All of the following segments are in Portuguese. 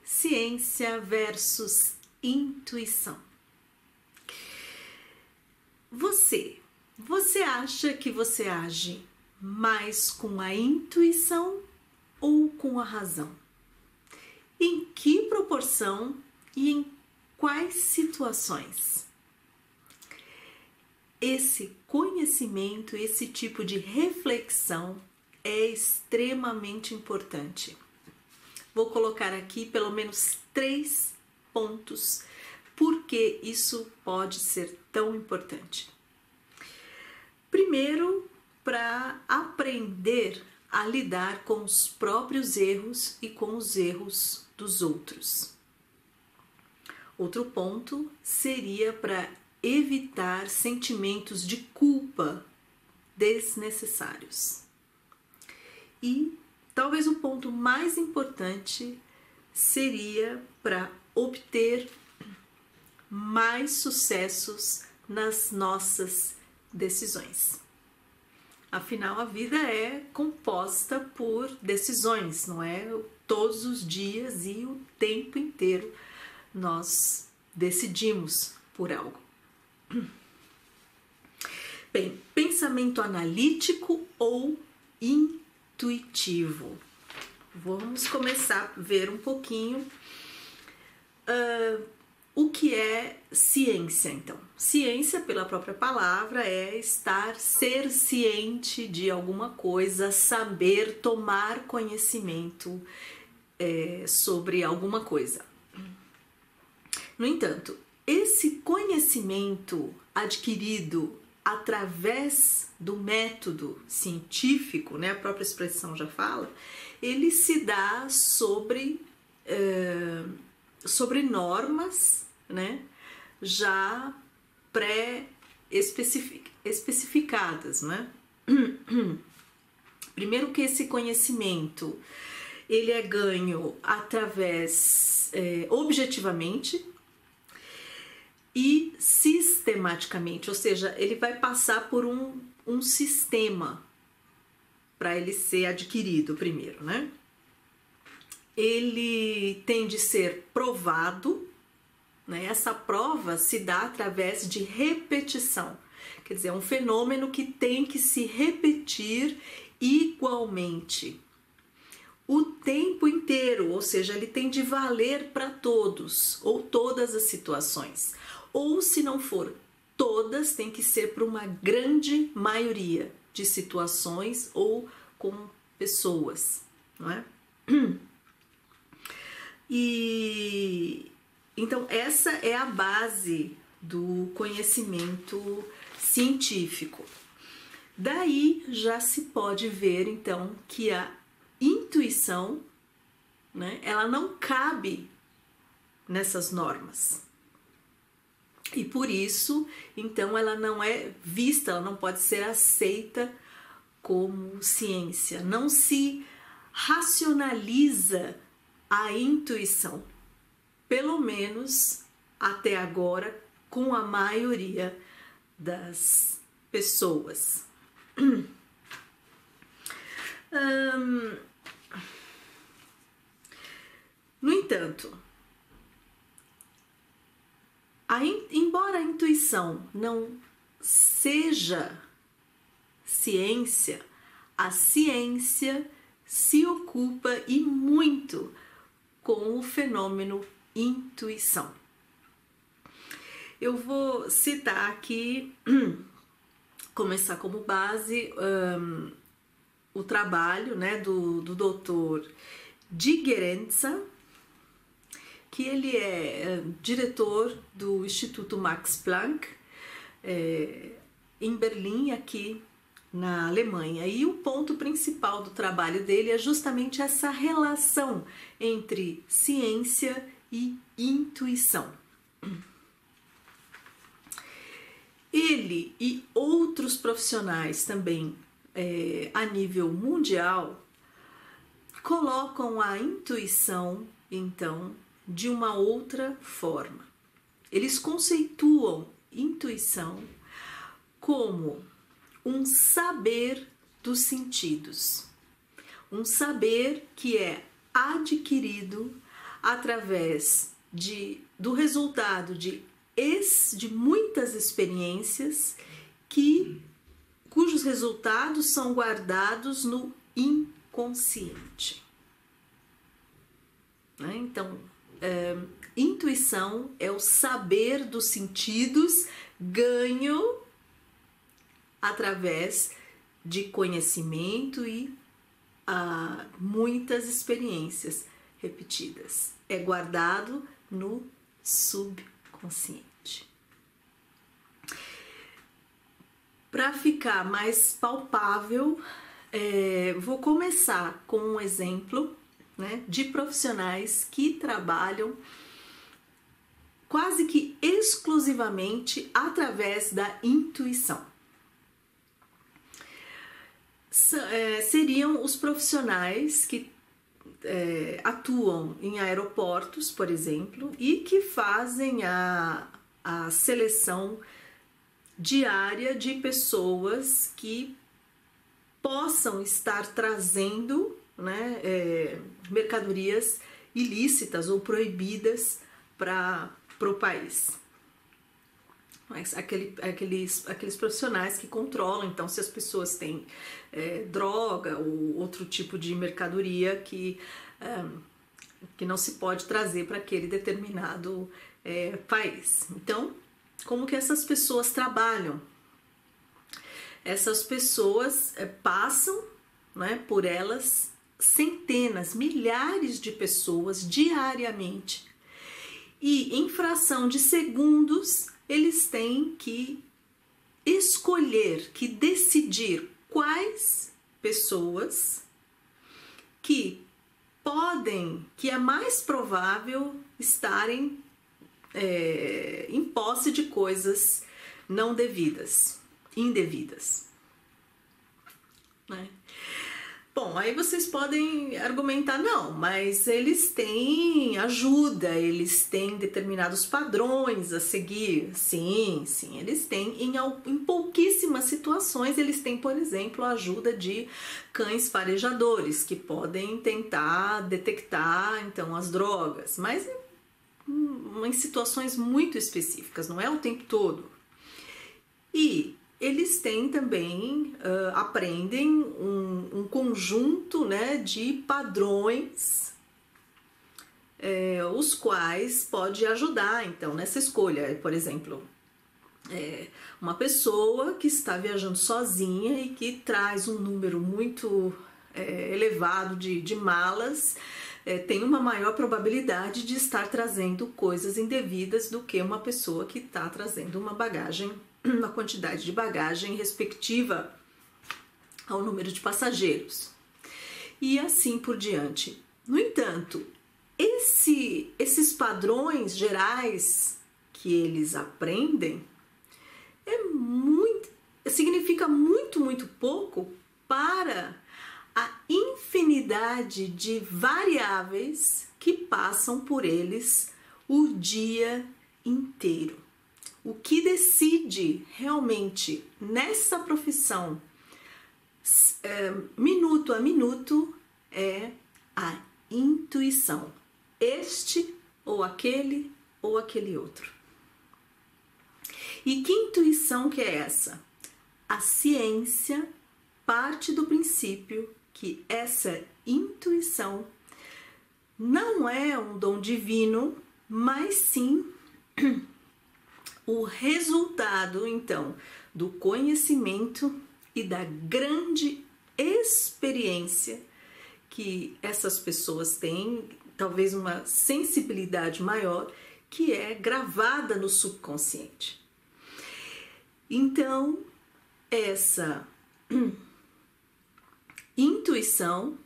ciência versus intuição. Você acha que você age mais com a intuição ou com a razão? Em que proporção e em quais situações? Esse conhecimento, esse tipo de reflexão é extremamente importante. Vou colocar aqui pelo menos 3 pontos porque isso pode ser tão importante. Primeiro, para aprender a lidar com os próprios erros e com os erros dos outros. Outro ponto seria para evitar sentimentos de culpa desnecessários. E talvez o ponto mais importante seria para obter mais sucessos nas nossas decisões. Afinal, a vida é composta por decisões, não é? Todos os dias e o tempo inteiro nós decidimos por algo. Bem, pensamento analítico ou intuitivo? Vamos começar a ver um pouquinho o que é ciência, então. Ciência, pela própria palavra, é ser ciente de alguma coisa, saber, tomar conhecimento sobre alguma coisa. No entanto, esse conhecimento adquirido através do método científico, né, a própria expressão já fala, ele se dá sobre normas, né, já pré-especificadas, né? Primeiro que esse conhecimento ele é ganho através objetivamente e sistematicamente, ou seja, ele vai passar por um sistema para ele ser adquirido primeiro, né? Ele tem de ser provado, né? Essa prova se dá através de repetição, quer dizer, é um fenômeno que tem que se repetir igualmente o tempo inteiro, ou seja, ele tem de valer para todos ou todas as situações. Ou se não for todas, tem que ser para uma grande maioria de situações ou com pessoas, não é? E então essa é a base do conhecimento científico. Daí já se pode ver então que a intuição, né, ela não cabe nessas normas. E por isso, então, ela não é vista, ela não pode ser aceita como ciência. Não se racionaliza a intuição, pelo menos até agora, com a maioria das pessoas. No entanto, embora a intuição não seja ciência, a ciência se ocupa e muito com o fenômeno intuição. Eu vou citar aqui, começar como base, o trabalho, né, do Dr. Gigerenzer, que ele é diretor do Instituto Max Planck, em Berlim, aqui na Alemanha. E o ponto principal do trabalho dele é justamente essa relação entre ciência e intuição. Ele e outros profissionais também a nível mundial colocam a intuição, então, de uma outra forma. Eles conceituam intuição como um saber dos sentidos, um saber que é adquirido através do resultado de muitas experiências cujos resultados são guardados no inconsciente. Né? Então, intuição é o saber dos sentidos ganho através de conhecimento e muitas experiências repetidas. É guardado no subconsciente. Para ficar mais palpável, vou começar com um exemplo, né, de profissionais que trabalham quase que exclusivamente através da intuição. Seriam os profissionais que atuam em aeroportos, por exemplo, e que fazem a seleção diária de pessoas que possam estar trazendo, né, mercadorias ilícitas ou proibidas para o país. Mas aqueles profissionais que controlam, então, se as pessoas têm droga ou outro tipo de mercadoria que não se pode trazer para aquele determinado país. Então, como que essas pessoas trabalham? Essas pessoas passam, né, por elas centenas, milhares de pessoas diariamente, e em fração de segundos eles têm que escolher, que decidir quais pessoas que é mais provável estarem em posse de coisas não devidas, indevidas, né? Bom, aí vocês podem argumentar, não, mas eles têm ajuda, eles têm determinados padrões a seguir. Sim, eles têm, em pouquíssimas situações, eles têm, por exemplo, a ajuda de cães farejadores, que podem tentar detectar, então, as drogas, mas em situações muito específicas, não é o tempo todo. E eles têm também, aprendem um conjunto, né, de padrões, os quais pode ajudar, então, nessa escolha. Por exemplo, uma pessoa que está viajando sozinha e que traz um número muito elevado de malas, tem uma maior probabilidade de estar trazendo coisas indevidas do que uma pessoa que está trazendo uma quantidade de bagagem respectiva ao número de passageiros. E assim por diante. No entanto, esses padrões gerais que eles aprendem significa muito, muito pouco para a infinidade de variáveis que passam por eles o dia inteiro. O que decide realmente nessa profissão, minuto a minuto, é a intuição. Este ou aquele outro. E que intuição que é essa? A ciência parte do princípio que essa intuição não é um dom divino, mas sim o resultado, então, do conhecimento e da grande experiência que essas pessoas têm, talvez uma sensibilidade maior, que é gravada no subconsciente. Então, essa intuição,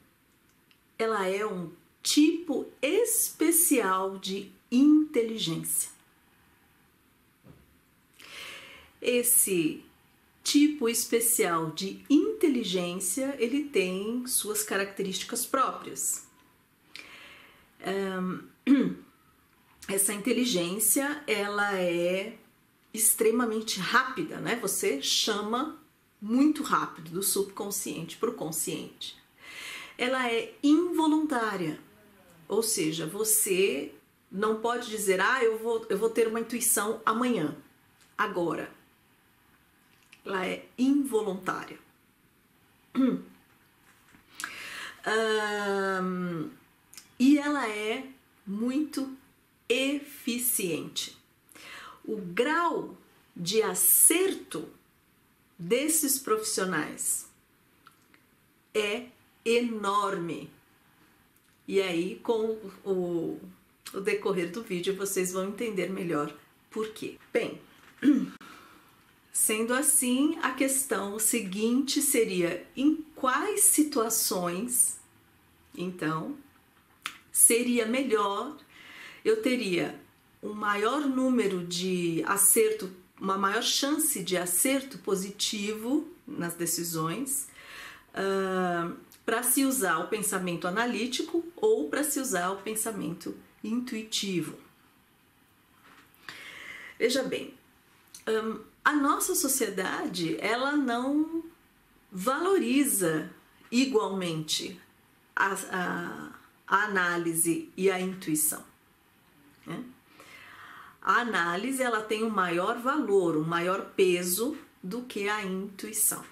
ela é um tipo especial de inteligência. Esse tipo especial de inteligência, ele tem suas características próprias. Essa inteligência, ela é extremamente rápida, né? Você chama muito rápido do subconsciente para o consciente. Ela é involuntária, Ou seja, você não pode dizer, eu vou ter uma intuição amanhã, agora. Ela é involuntária. E ela é muito eficiente. O grau de acerto desses profissionais é enorme. E aí, com o decorrer do vídeo, vocês vão entender melhor por quê. Bem, sendo assim, a questão seguinte seria: em quais situações, então, seria melhor eu teria um maior número de acerto, uma maior chance de acerto positivo nas decisões, para se usar o pensamento analítico ou para se usar o pensamento intuitivo. Veja bem, a nossa sociedade, ela não valoriza igualmente a análise e a intuição, né? A análise, ela tem um maior valor, um maior peso do que a intuição.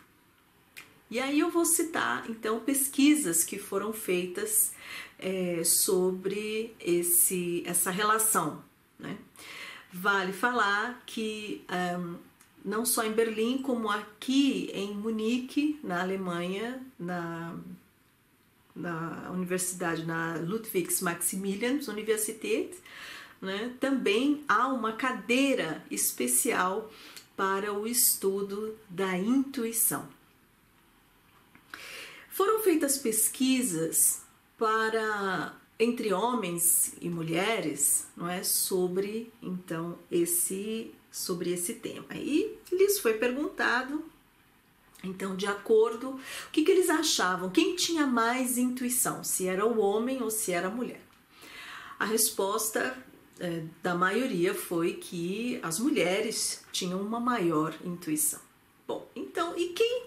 E aí eu vou citar, então, pesquisas que foram feitas sobre essa relação, né? Vale falar que não só em Berlim, como aqui em Munique, na Alemanha, na universidade, na Ludwigs-Maximilians-Universität, né, também há uma cadeira especial para o estudo da intuição. Foram feitas pesquisas entre homens e mulheres, não é, sobre então sobre esse tema. E lhes foi perguntado, então, de acordo, o que eles achavam, quem tinha mais intuição, se era o homem ou se era a mulher. A resposta da maioria foi que as mulheres tinham uma maior intuição. Bom, então, e quem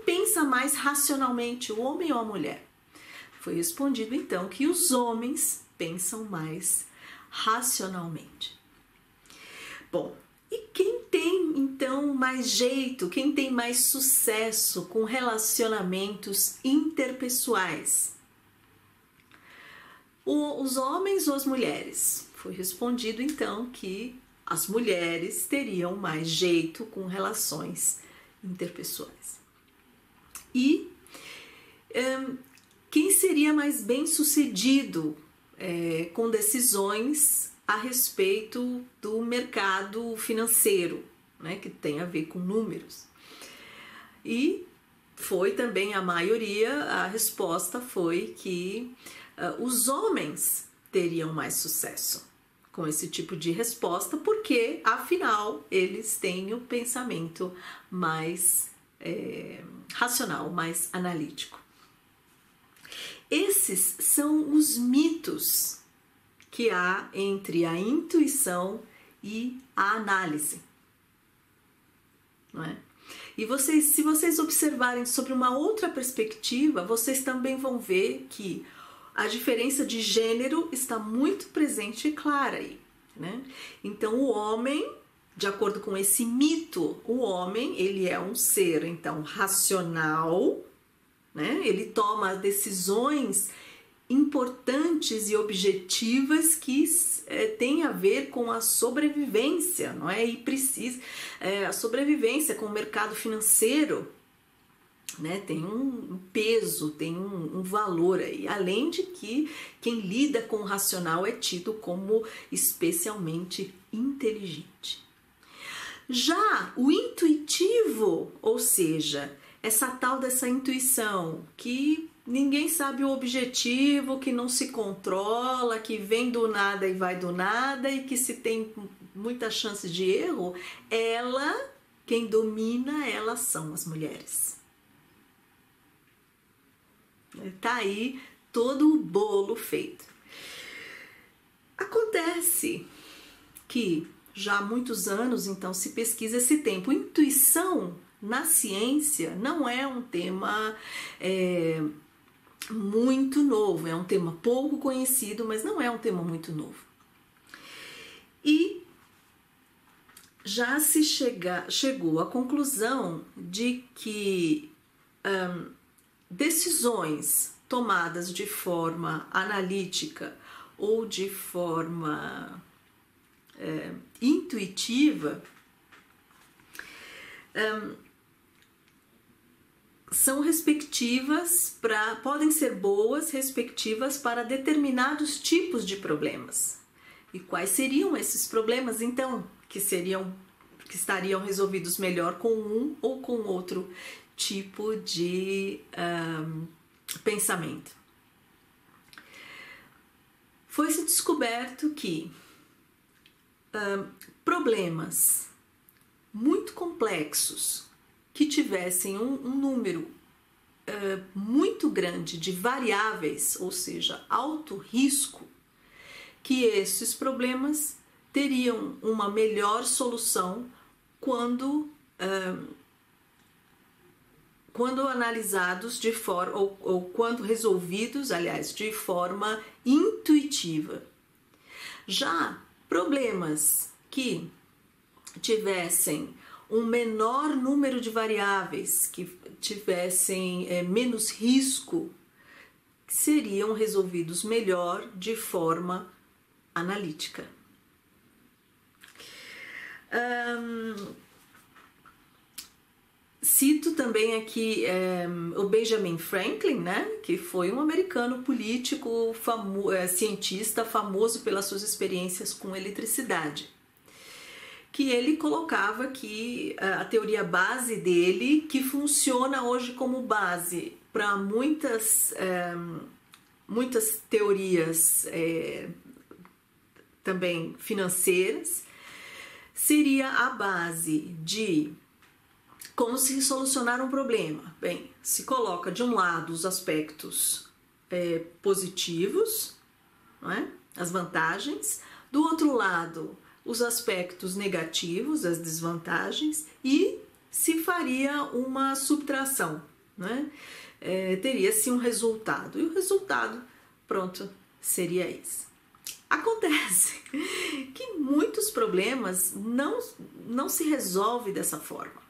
pensa mais racionalmente, o homem ou a mulher? Foi respondido, então, que os homens pensam mais racionalmente. Bom, e quem tem, então, mais jeito, quem tem mais sucesso com relacionamentos interpessoais? Os homens ou as mulheres? Foi respondido, então, que as mulheres teriam mais jeito com relações interpessoais. E quem seria mais bem-sucedido com decisões a respeito do mercado financeiro, né, que tem a ver com números? E foi também a maioria, a resposta foi que os homens teriam mais sucesso com esse tipo de resposta, porque, afinal, eles têm o pensamento mais racional, mais analítico. Esses são os mitos que há entre a intuição e a análise, não é? E se vocês observarem sobre uma outra perspectiva, vocês também vão ver que a diferença de gênero está muito presente e clara aí, né? Então, o homem, de acordo com esse mito, o homem, ele é um ser, então, racional, né? Ele toma decisões importantes e objetivas que têm a ver com a sobrevivência, não é? E precisa a sobrevivência com o mercado financeiro, né? Tem um peso, tem um valor aí, além de que quem lida com o racional é tido como especialmente inteligente. Já o intuitivo, ou seja, essa tal dessa intuição que ninguém sabe o objetivo, que não se controla, que vem do nada e vai do nada e que se tem muita chance de erro, quem domina elas são as mulheres. Tá aí todo o bolo feito. Acontece que já há muitos anos, então, se pesquisa esse tempo. Intuição na ciência não é um tema muito novo, é um tema pouco conhecido, mas não é um tema muito novo. E já se chegou à conclusão de que decisões tomadas de forma analítica ou de forma intuitiva são respectivas podem ser boas, respectivas para determinados tipos de problemas. E quais seriam esses problemas, então, que estariam resolvidos melhor com um ou com outro tipo de pensamento? Foi-se descoberto que problemas muito complexos que tivessem um número muito grande de variáveis, ou seja, alto risco, que esses problemas teriam uma melhor solução quando analisados de forma, ou quando resolvidos, aliás, de forma intuitiva. Já problemas que tivessem um menor número de variáveis, que tivessem menos risco, seriam resolvidos melhor de forma analítica. Cito também aqui o Benjamin Franklin, né, que foi um americano político, cientista famoso pelas suas experiências com eletricidade, que ele colocava que a teoria base dele, que funciona hoje como base para muitas teorias também financeiras, seria a base de como se solucionar um problema. Bem, se coloca de um lado os aspectos positivos, não é? As vantagens, do outro lado os aspectos negativos, as desvantagens, e se faria uma subtração, né? Teria-se um resultado, e o resultado, pronto, seria esse. Acontece que muitos problemas não se resolvem dessa forma.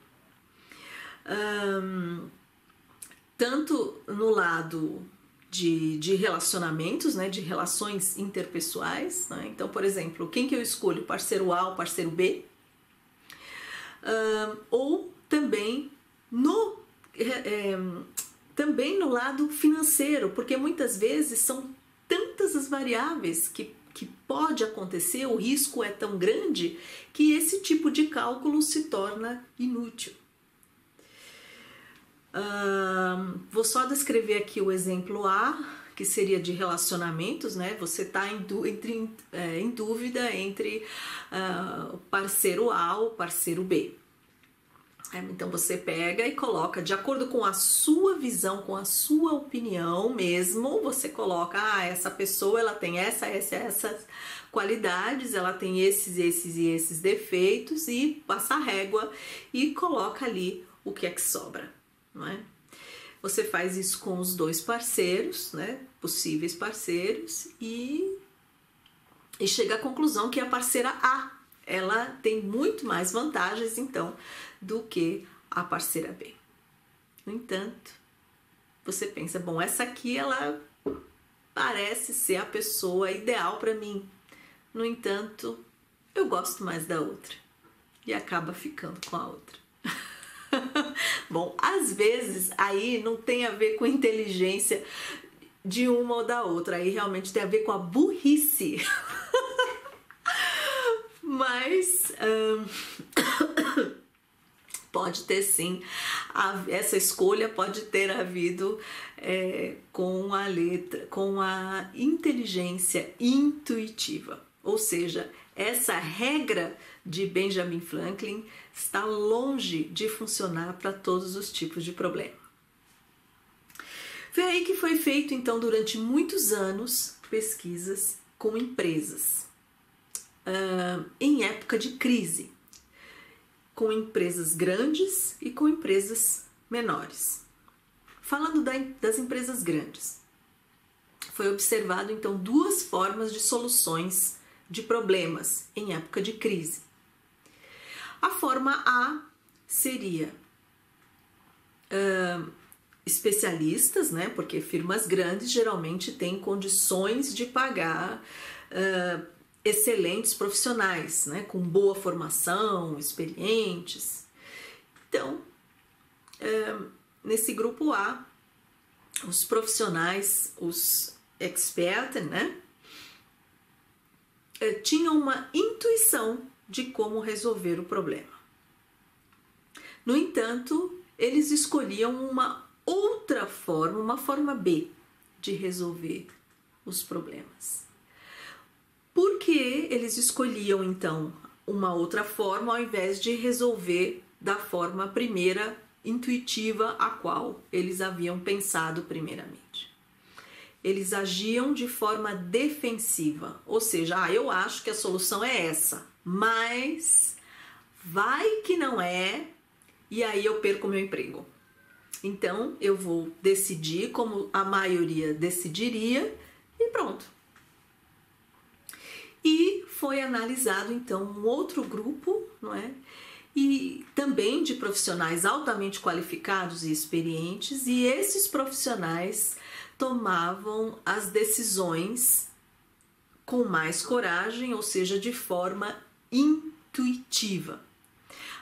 Tanto no lado de relacionamentos, né, de relações interpessoais, né? Então, por exemplo, quem que eu escolho, parceiro A ou parceiro B? Ou também também no lado financeiro, porque muitas vezes são tantas as variáveis que pode acontecer, o risco é tão grande que esse tipo de cálculo se torna inútil. Vou só descrever aqui o exemplo A, que seria de relacionamentos, né? Você está em dúvida entre o parceiro A ou o parceiro B. Então você pega e coloca, de acordo com a sua visão, com a sua opinião mesmo, você coloca, essa pessoa ela tem essas qualidades, ela tem esses e esses defeitos, e passa a régua e coloca ali o que é que sobra, não é? Você faz isso com os dois parceiros, né? Possíveis parceiros, e chega à conclusão que a parceira A, ela tem muito mais vantagens, então, do que a parceira B. No entanto, você pensa, bom, essa aqui, ela parece ser a pessoa ideal para mim. No entanto, eu gosto mais da outra. E acaba ficando com a outra. Bom, às vezes, aí não tem a ver com inteligência de uma ou da outra. Aí realmente tem a ver com a burrice. Mas pode ter sim, essa escolha pode ter havido com a inteligência intuitiva. Ou seja, essa regra de Benjamin Franklin está longe de funcionar para todos os tipos de problema. Foi aí que foi feito, então, durante muitos anos, pesquisas com empresas. Em época de crise, com empresas grandes e com empresas menores. Falando das empresas grandes, foi observado então duas formas de soluções de problemas em época de crise. A forma A seria especialistas, né? Porque firmas grandes geralmente têm condições de pagar excelentes profissionais, né? Com boa formação, experientes. Então, nesse grupo A, os profissionais, os experts, né? Tinham uma intuição de como resolver o problema. No entanto, eles escolhiam uma outra forma, uma forma B de resolver os problemas. Por que eles escolhiam, então, uma outra forma ao invés de resolver da forma primeira, intuitiva, a qual eles haviam pensado primeiramente? Eles agiam de forma defensiva, ou seja, eu acho que a solução é essa, mas vai que não é, e aí eu perco meu emprego. Então, eu vou decidir como a maioria decidiria e pronto. E foi analisado, então, um outro grupo, não é? E também de profissionais altamente qualificados e experientes, e esses profissionais tomavam as decisões com mais coragem, ou seja, de forma intuitiva.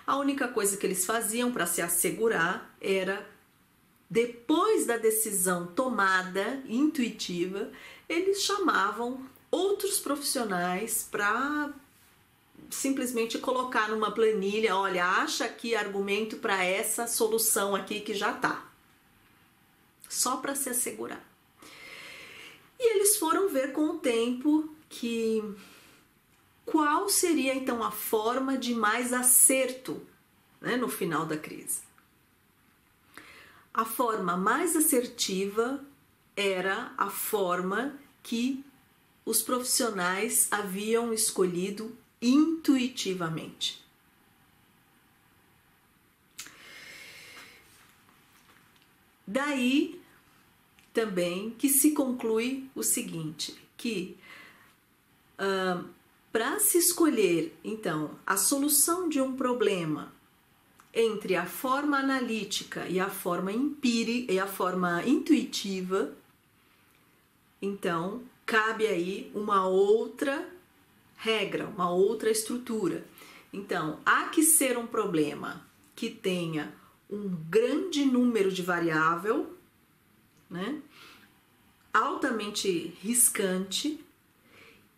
A única coisa que eles faziam para se assegurar era, depois da decisão tomada, intuitiva, eles chamavam outros profissionais para simplesmente colocar numa planilha, olha, acha aqui argumento para essa solução aqui que já está. Só para se assegurar. E eles foram ver com o tempo que qual seria então a forma de mais acerto, né, no final da crise. A forma mais assertiva era a forma que os profissionais haviam escolhido intuitivamente. Daí também que se conclui o seguinte, que para se escolher, então, a solução de um problema entre a forma analítica e a forma empírica e a forma intuitiva, então, cabe aí uma outra regra, uma outra estrutura. Então, há que ser um problema que tenha um grande número de variáveis, né? Altamente riscante,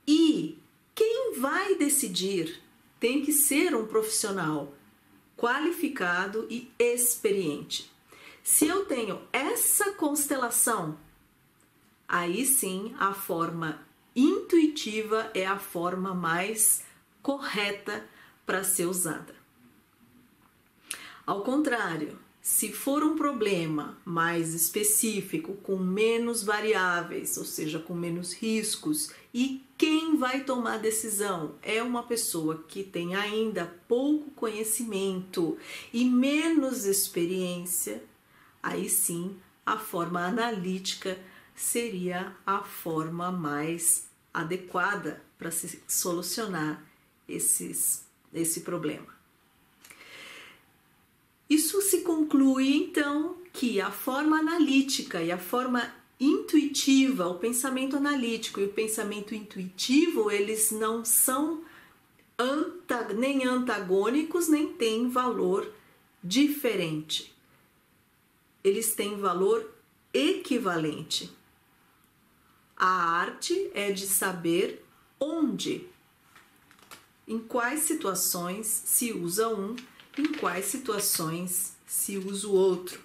e quem vai decidir tem que ser um profissional qualificado e experiente. Se eu tenho essa constelação, aí sim a forma intuitiva é a forma mais correta para ser usada. Ao contrário, se for um problema mais específico, com menos variáveis, ou seja, com menos riscos, e quem vai tomar a decisão é uma pessoa que tem ainda pouco conhecimento e menos experiência, aí sim a forma analítica seria a forma mais adequada para se solucionar esse problema. Isso se conclui, então, que a forma analítica e a forma intuitiva, o pensamento analítico e o pensamento intuitivo, eles não são nem antagônicos, nem têm valor diferente. Eles têm valor equivalente. A arte é de saber onde, em quais situações se usa um, em quais situações se usa o outro.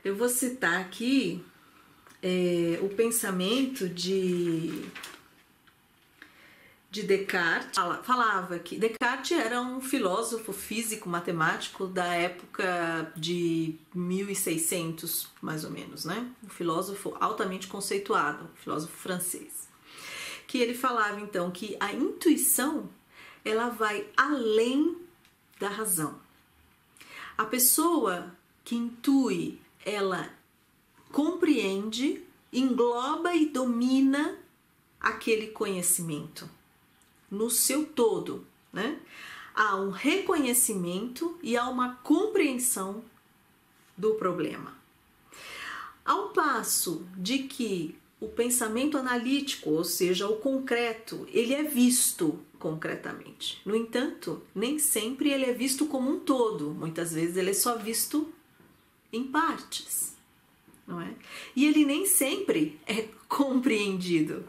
Eu vou citar aqui o pensamento de Descartes. Falava que Descartes era um filósofo físico matemático da época de 1600, mais ou menos, né? Um filósofo altamente conceituado, um filósofo francês. Que ele falava então que a intuição ela vai além da razão. A pessoa que intui, ela compreende engloba e domina aquele conhecimento no seu todo, né? Há um reconhecimento e há uma compreensão do problema. Ao passo de que o pensamento analítico, ou seja, o concreto, ele é visto concretamente. No entanto, nem sempre ele é visto como um todo. Muitas vezes ele é só visto em partes, não é? E ele nem sempre é compreendido.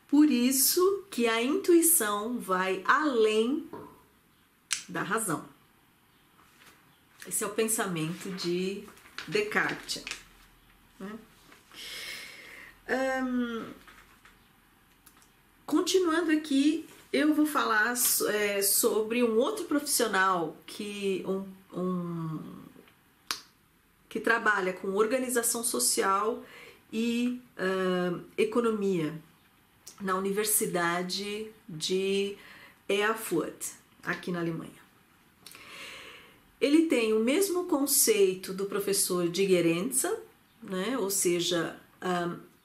Por isso que a intuição vai além da razão. Esse é o pensamento de Descartes, né? Continuando aqui, eu vou falar sobre um outro profissional que trabalha com organização social e economia na Universidade de Erfurt, aqui na Alemanha. Ele tem o mesmo conceito do professor Diggerenza, né? Ou seja,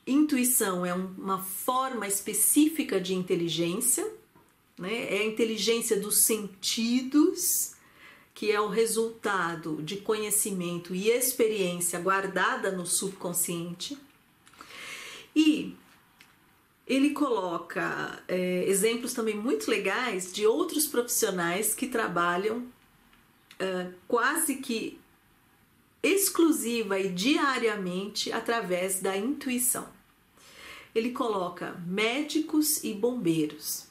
intuição é uma forma específica de inteligência, né? É a inteligência dos sentidos, que é o resultado de conhecimento e experiência guardada no subconsciente. E ele coloca exemplos também muito legais de outros profissionais que trabalham quase que exclusiva e diariamente através da intuição. Ele coloca médicos e bombeiros.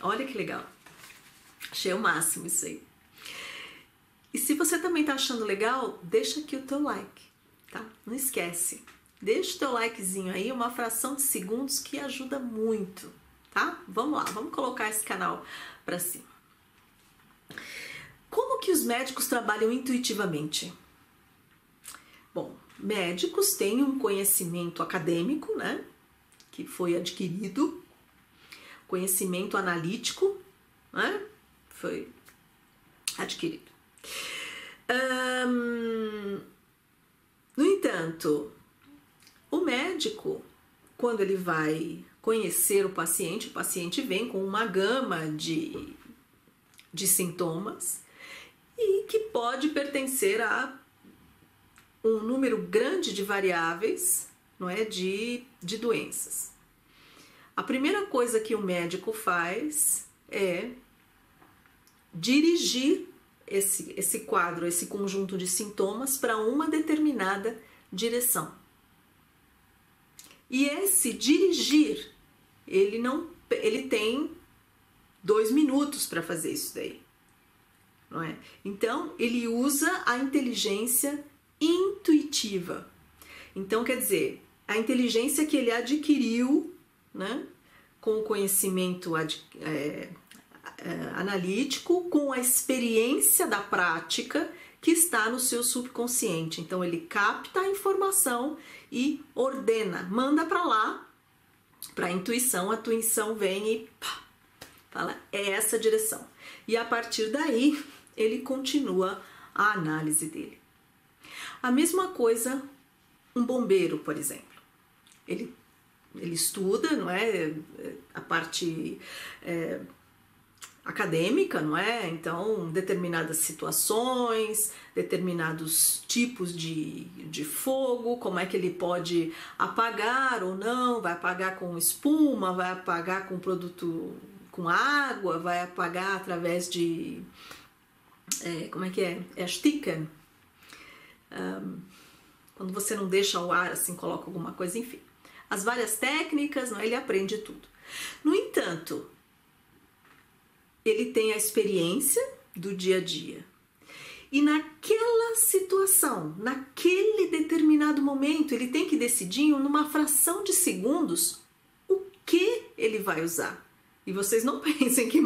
Olha que legal. Achei o máximo isso aí. E se você também tá achando legal, deixa aqui o teu like, tá? Não esquece. Deixa o teu likezinho aí, uma fração de segundos que ajuda muito, tá? Vamos lá, vamos colocar esse canal para cima. Como que os médicos trabalham intuitivamente? Bom, médicos têm um conhecimento acadêmico, né? Que foi adquirido, conhecimento analítico, né? Foi adquirido. No entanto, o médico, quando ele vai conhecer o paciente vem com uma gama de sintomas e que pode pertencer a um número grande de variáveis, não é, de doenças. A primeira coisa que o médico faz é dirigir esse quadro, esse conjunto de sintomas para uma determinada direção. E esse dirigir, ele tem 2 minutos para fazer isso daí, não é? Então, ele usa a inteligência intuitiva. Então, quer dizer, a inteligência que ele adquiriu, né, com o conhecimento analítico, com a experiência da prática que está no seu subconsciente. Então, ele capta a informação e ordena, manda para lá, para a intuição vem e pá, fala, é essa a direção. E a partir daí, ele continua a análise dele. A mesma coisa, um bombeiro, por exemplo. Ele estuda, não é, a parte acadêmica, não é? Então, determinadas situações, determinados tipos de fogo, como é que ele pode apagar ou não, vai apagar com espuma, vai apagar com produto, com água, vai apagar através de, como é que é? Ersticken. Quando você não deixa o ar assim, coloca alguma coisa, enfim. As várias técnicas, não é? Ele aprende tudo. No entanto, ele tem a experiência do dia a dia. E naquela situação, naquele determinado momento, ele tem que decidir numa fração de segundos o que ele vai usar. E vocês não pensem que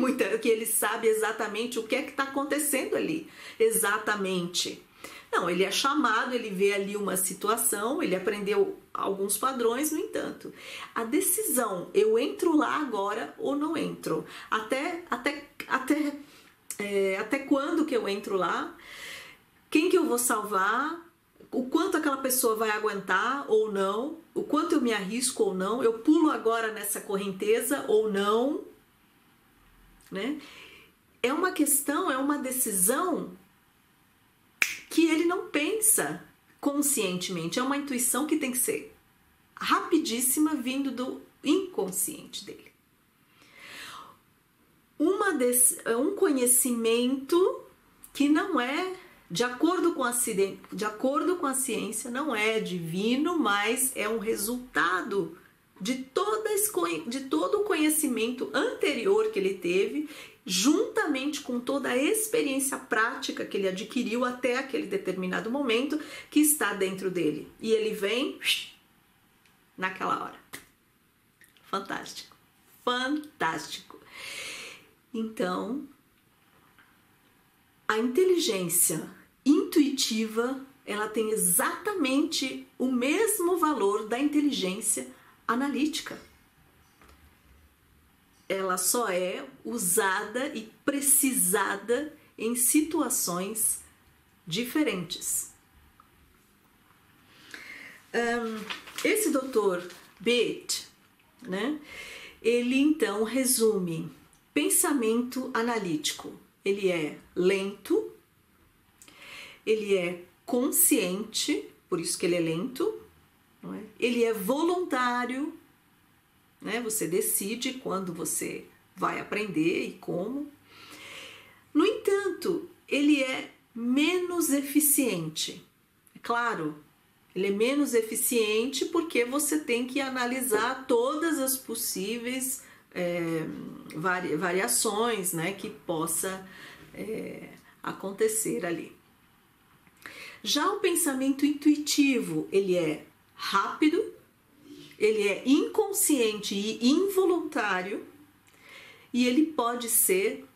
ele sabe exatamente o que é que está acontecendo ali. Exatamente. Não, ele é chamado, ele vê ali uma situação, ele aprendeu alguns padrões, no entanto. A decisão, eu entro lá agora ou não entro? Até quando que eu entro lá? Quem que eu vou salvar? o quanto aquela pessoa vai aguentar ou não, o quanto eu me arrisco ou não, eu pulo agora nessa correnteza ou não, né? É uma questão, é uma decisão que ele não pensa conscientemente, é uma intuição que tem que ser rapidíssima vindo do inconsciente dele. Um conhecimento que não é, de acordo com a ciência, não é divino, mas é um resultado de todo o conhecimento anterior que ele teve, juntamente com toda a experiência prática que ele adquiriu até aquele determinado momento que está dentro dele. E ele vem naquela hora. Fantástico. Fantástico. Então, a inteligência intuitiva, ela tem exatamente o mesmo valor da inteligência analítica. Ela só é usada e precisada em situações diferentes. Esse Dr. Beate, né, ele então resume pensamento analítico. Ele é lento, ele é consciente, por isso que ele é lento, não é? Ele é voluntário, né? Você decide quando você vai aprender e como. No entanto, ele é menos eficiente. É claro, ele é menos eficiente porque você tem que analisar todas as possíveis variações, né, que possa acontecer ali. Já o pensamento intuitivo, ele é rápido, ele é inconsciente e involuntário e ele pode ser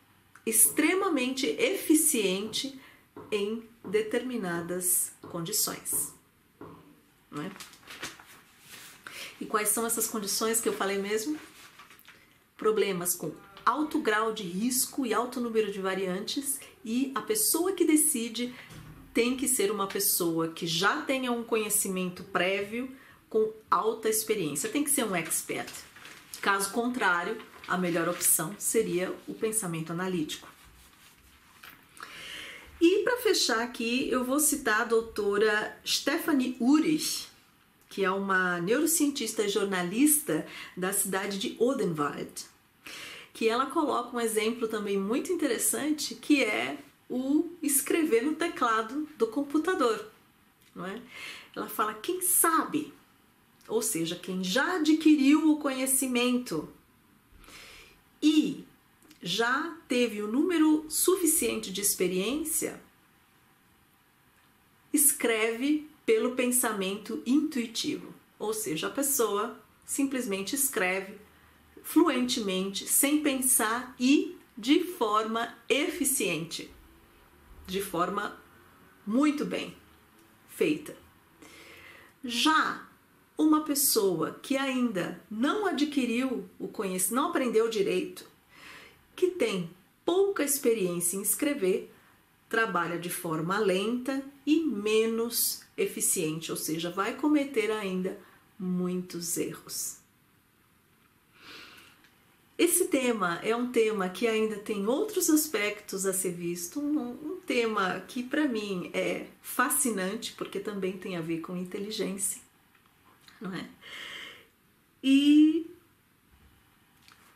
extremamente eficiente em determinadas condições. Não é? E quais são essas condições que eu falei mesmo? Problemas com alto grau de risco e alto número de variantes, e a pessoa que decide tem que ser uma pessoa que já tenha um conhecimento prévio com alta experiência, tem que ser um expert. Caso contrário, a melhor opção seria o pensamento analítico. E para fechar aqui, eu vou citar a doutora Stephanie Urich, que é uma neurocientista e jornalista da cidade de Odenwald, que ela coloca um exemplo também muito interessante, que é o escrever no teclado do computador, não é? Ela fala, quem sabe, ou seja, quem já adquiriu o conhecimento e já teve o número suficiente de experiência, escreve pelo pensamento intuitivo, ou seja, a pessoa simplesmente escreve fluentemente, sem pensar e de forma eficiente, de forma muito bem feita. Já uma pessoa que ainda não adquiriu o conhecimento, não aprendeu direito, que tem pouca experiência em escrever, trabalha de forma lenta e menos eficiente, ou seja, vai cometer ainda muitos erros. Esse tema é um tema que ainda tem outros aspectos a ser visto, um tema que para mim é fascinante, porque também tem a ver com inteligência, não é? E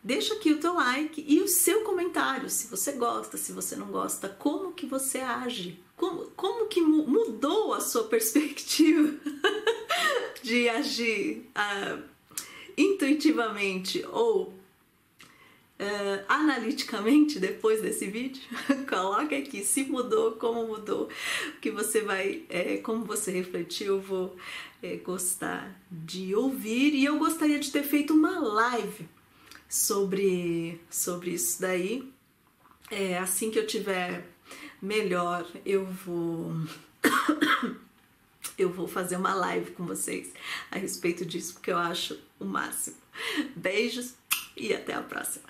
deixa aqui o teu like e o seu comentário, se você gosta, se você não gosta, como que você age, como que mudou a sua perspectiva de agir intuitivamente ou analiticamente depois desse vídeo. Coloca aqui se mudou, que você vai, como você refletiu. Eu vou gostar de ouvir, e eu gostaria de ter feito uma live sobre isso daí. Assim que eu tiver melhor, eu vou fazer uma live com vocês a respeito disso, porque eu acho o máximo. Beijos e até a próxima.